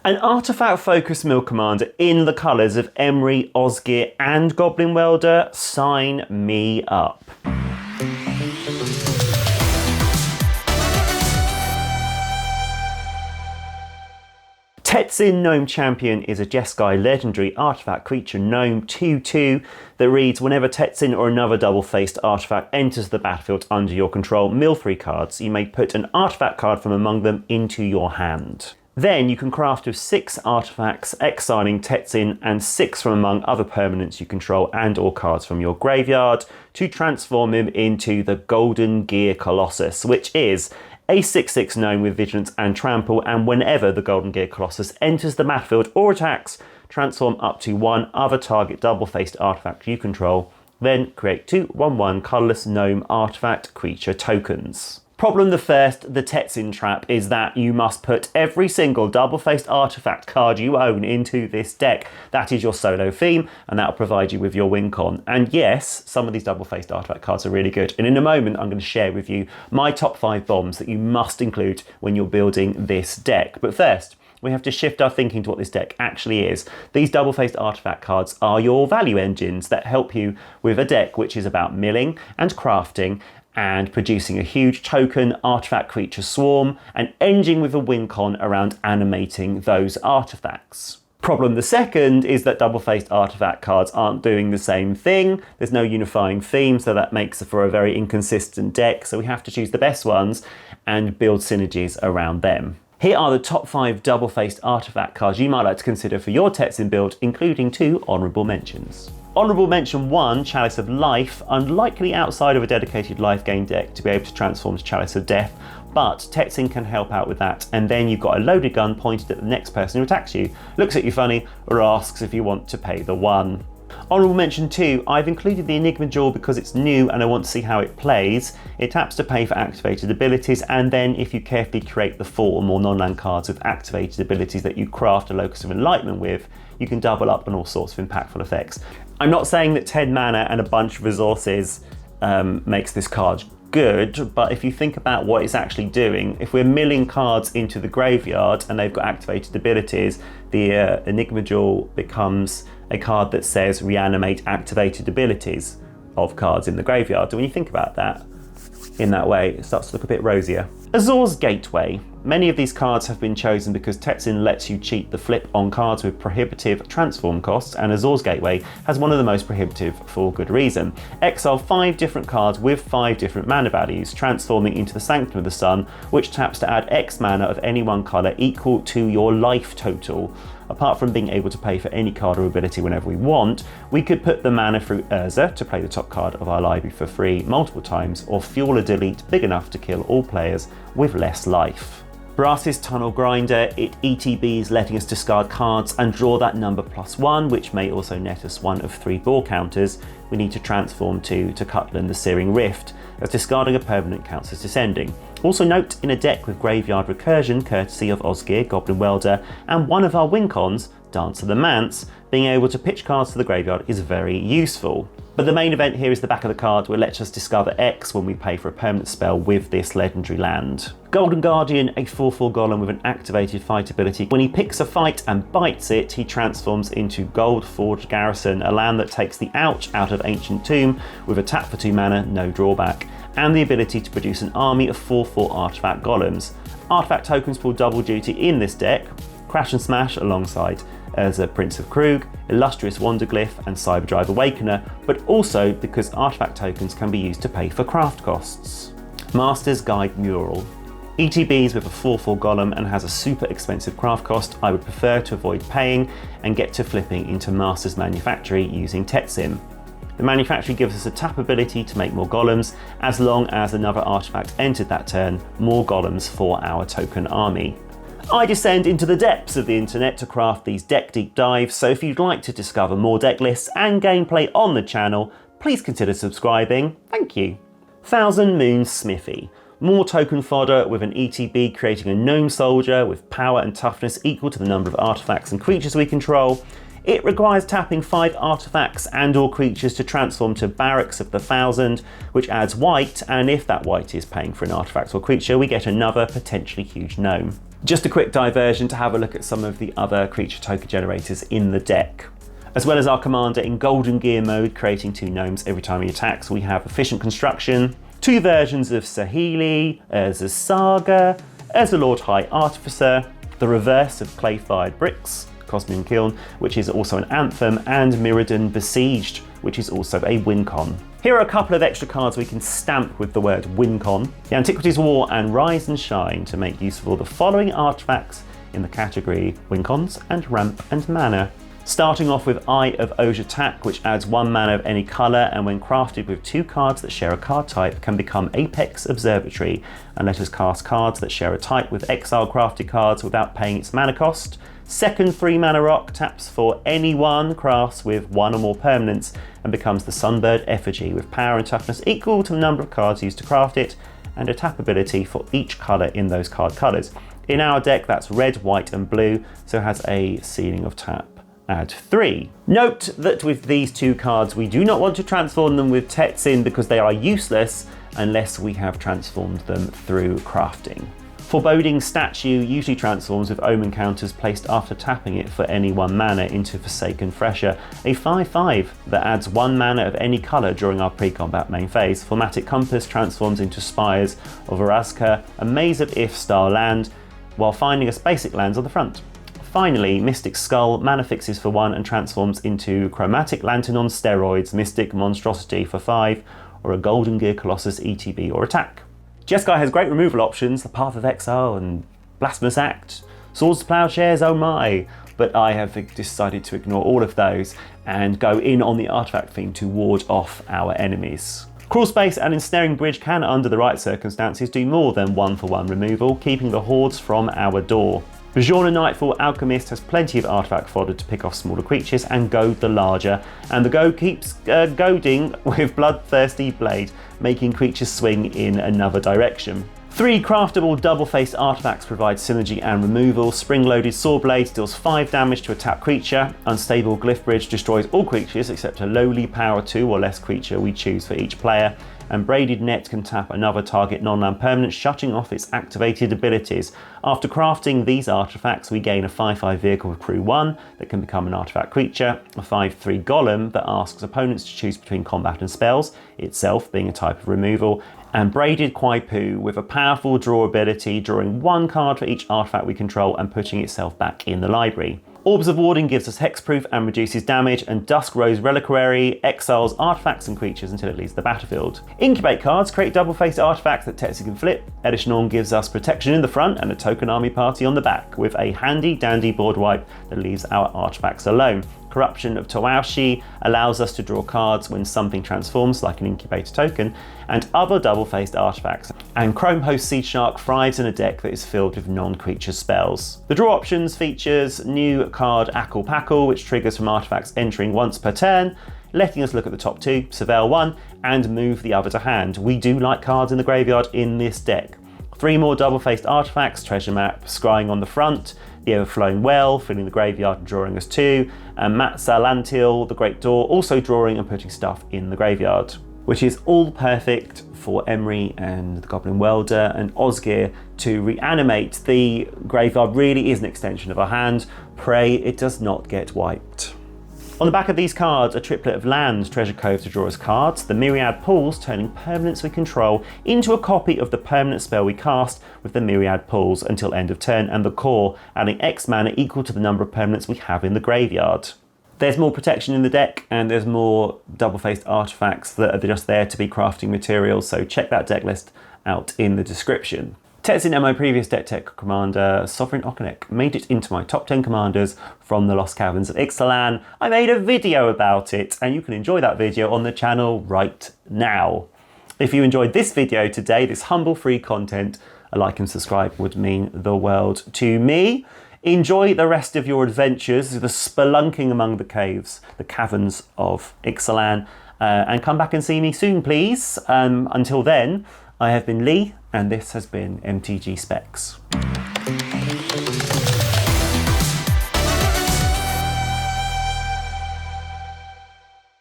An artifact-focused mill commander in the colours of Emery, Osgear and Goblin Welder? Sign me up. Tetzin Gnome Champion is a Jeskai legendary artifact creature gnome 2/2 that reads, whenever Tetzin or another double-faced artifact enters the battlefield under your control, mill 3 cards. You may put an artifact card from among them into your hand. Then you can craft with 6 artifacts, exiling Tetzin and 6 from among other permanents you control and or cards from your graveyard to transform him into the Golden Gear Colossus, which is a 6/6 gnome with Vigilance and Trample, and whenever the Golden Gear Colossus enters the battlefield or attacks, transform up to 1 other target double-faced artifact you control, then create 2 1/1 colourless gnome artifact creature tokens. Problem the first, the Tetzin trap, is that you must put every single double-faced artifact card you own into this deck. That is your solo theme, and that will provide you with your win con. And yes, some of these double-faced artifact cards are really good. And in a moment, I'm going to share with you my top 5 bombs that you must include when you're building this deck. But first, we have to shift our thinking to what this deck actually is. These double-faced artifact cards are your value engines that help you with a deck which is about milling and crafting and producing a huge token artifact creature swarm and ending with a win con around animating those artifacts. Problem the second is that double-faced artifact cards aren't doing the same thing. There's no unifying theme, so that makes for a very inconsistent deck, so we have to choose the best ones and build synergies around them. Here are the top 5 double-faced artifact cards you might like to consider for your Tetzin build, including 2 honourable mentions. Honourable mention 1, Chalice of Life, unlikely outside of a dedicated life gain deck to be able to transform to Chalice of Death, but Tetzin can help out with that, and then you've got a loaded gun pointed at the next person who attacks you, looks at you funny, or asks if you want to pay the 1. Honourable mention 2, I've included the Enigma Jewel because it's new and I want to see how it plays. It taps to pay for activated abilities, and then if you carefully create the 4 or more non-land cards with activated abilities that you craft a Locus of Enlightenment with, you can double up on all sorts of impactful effects. I'm not saying that 10 mana and a bunch of resources makes this card good, but if you think about what it's actually doing, if we're milling cards into the graveyard and they've got activated abilities, the Enigma Jewel becomes a card that says reanimate activated abilities of cards in the graveyard. And when you think about that in that way, it starts to look a bit rosier. Azor's Gateway. Many of these cards have been chosen because Tetzin lets you cheat the flip on cards with prohibitive transform costs, and Azor's Gateway has one of the most prohibitive for good reason. Exile 5 different cards with 5 different mana values, transforming into the Sanctum of the Sun, which taps to add X mana of any one colour equal to your life total. Apart from being able to pay for any card or ability whenever we want, we could put the mana through Urza to play the top card of our library for free multiple times, or fuel a delete big enough to kill all players with less life. Brass's Tunnel Grinder, it ETBs, letting us discard cards and draw that number +1, which may also net us 1 of 3 ball counters we need to transform to Cutland the Searing Rift, as discarding a permanent counts as descending. Also note, in a deck with Graveyard Recursion, courtesy of Osgear, Goblin Welder, and one of our win cons, Dance of the Manse, being able to pitch cards to the graveyard is very useful. But the main event here is the back of the card, where it lets us discover X when we pay for a permanent spell with this legendary land. Golden Guardian, a 4/4 golem with an activated fight ability. When he picks a fight and bites it, he transforms into Gold Forged Garrison, a land that takes the ouch out of Ancient Tomb with a tap for 2 mana, no drawback, and the ability to produce an army of 4/4 artifact golems. Artifact tokens pull double duty in this deck, Crash and Smash alongside Urza Prince of Krug, Illustrious Wanderglyph and Cyberdrive Awakener, but also because artifact tokens can be used to pay for craft costs. Master's Guide Mural. ETBs with a 4/4 golem and has a super expensive craft cost. I would prefer to avoid paying and get to flipping into Master's Manufactory using Tetzin. The Manufactory gives us a tap ability to make more golems, as long as another artifact entered that turn, more golems for our token army. I descend into the depths of the internet to craft these deck deep dives, so if you'd like to discover more deck lists and gameplay on the channel, please consider subscribing. Thank you. Thousand Moons Smithy. More token fodder with an ETB creating a gnome soldier with power and toughness equal to the number of artifacts and creatures we control. It requires tapping 5 artifacts and or creatures to transform to Barracks of the Thousand, which adds white, and if that white is paying for an artifact or creature, we get another potentially huge gnome. Just a quick diversion to have a look at some of the other creature token generators in the deck. As well as our commander in Golden Gear mode, creating 2 gnomes every time he attacks, we have Efficient Construction, 2 versions of Saheeli, Urza's Saga, Urza Lord High Artificer, the reverse of Clay-Fired Bricks, Cosmian Kiln, which is also an Anthem, and Mirrodin Besieged, which is also a win-con. Here are a couple of extra cards we can stamp with the word win-con. The Antiquities War and Rise and Shine to make use of all the following artifacts in the category win-cons and ramp and mana. Starting off with Eye of Ozhatak, which adds 1 mana of any colour, and when crafted with 2 cards that share a card type can become Apex Observatory and let us cast cards that share a type with exile crafted cards without paying its mana cost. Second 3 mana rock taps for any one, crafts with 1 or more permanents, and becomes the Sunbird Effigy with power and toughness equal to the number of cards used to craft it, and a tap ability for each colour in those card colours. In our deck that's red, white and blue, so it has a ceiling of tap. Add 3. Note that with these 2 cards we do not want to transform them with Tetzin because they are useless unless we have transformed them through crafting. Foreboding Statue usually transforms with omen counters placed after tapping it for any 1 mana into Forsaken Thresher, a 5/5 that adds 1 mana of any colour during our pre-combat main phase. Formatic Compass transforms into Spires of Orazka, a Maze of If style land, while finding us basic lands on the front. Finally, Mystic Skull mana fixes for 1 and transforms into Chromatic Lantern on steroids, Mystic Monstrosity for 5, or a Golden Gear Colossus ETB or attack. Jeskai has great removal options, the Path of Exile and Blasphemous Act, Swords to Plowshares, oh my, but I have decided to ignore all of those and go in on the artifact theme to ward off our enemies. Crawl Space and Ensnaring Bridge can, under the right circumstances, do more than 1-for-1 removal, keeping the hordes from our door. Bajorna Nightfall Alchemist has plenty of artifact fodder to pick off smaller creatures and goad the larger, and the goad keeps goading with Bloodthirsty Blade, making creatures swing in another direction. 3 craftable double-faced artifacts provide synergy and removal. Spring-loaded Sawblade deals 5 damage to a tapped creature. Unstable Glyph Bridge destroys all creatures except a lowly power 2 or less creature we choose for each player. And Braided Net can tap another target non-land permanent, shutting off its activated abilities. After crafting these artifacts, we gain a 5/5 vehicle with crew 1 that can become an artifact creature, a 5/3 golem that asks opponents to choose between combat and spells, itself being a type of removal, and Braided Quaipu with a powerful draw ability, drawing 1 card for each artifact we control and putting itself back in the library. Orbs of Warding gives us hexproof and reduces damage, and Dusk Rose Reliquary exiles artifacts and creatures until it leaves the battlefield. Incubate cards create double-faced artifacts that Tetzin can flip. Edish Norn gives us protection in the front and a token army party on the back, with a handy-dandy board wipe that leaves our artifacts alone. Corruption of Tawaushi allows us to draw cards when something transforms, like an incubator token, and other double-faced artifacts. And Chrome Host Seed Shark thrives in a deck that is filled with non-creature spells. The draw options features new card Ackle Packle, which triggers from artifacts entering once per turn, letting us look at the top 2, surveil 1, and move the other to hand. We do like cards in the graveyard in this deck. 3 more double-faced artifacts, Treasure Map, Scrying on the front, the Overflowing Well, filling the graveyard and drawing us 2, and Matzalantil, the Great Door, also drawing and putting stuff in the graveyard, which is all perfect for Emery and the Goblin Welder and Osgir to reanimate. The graveyard really is an extension of our hand. Pray it does not get wiped. On the back of these cards, a triplet of lands, Treasure Cove to draw us cards, the Myriad Pools turning permanents we control into a copy of the permanent spell we cast with the Myriad Pools until end of turn, and the Core adding X mana equal to the number of permanents we have in the graveyard. There's more protection in the deck, and there's more double-faced artifacts that are just there to be crafting materials, so check that deck list out in the description. Tetzin and my previous deck tech commander, Sovereign Okinec, made it into my top 10 commanders from the Lost Caverns of Ixalan. I made a video about it, and you can enjoy that video on the channel right now. If you enjoyed this video today, this humble free content, a like and subscribe would mean the world to me. Enjoy the rest of your adventures, the spelunking among the caves, the caverns of Ixalan, and come back and see me soon, please. Until then, I have been Lee, and this has been MTG Specs.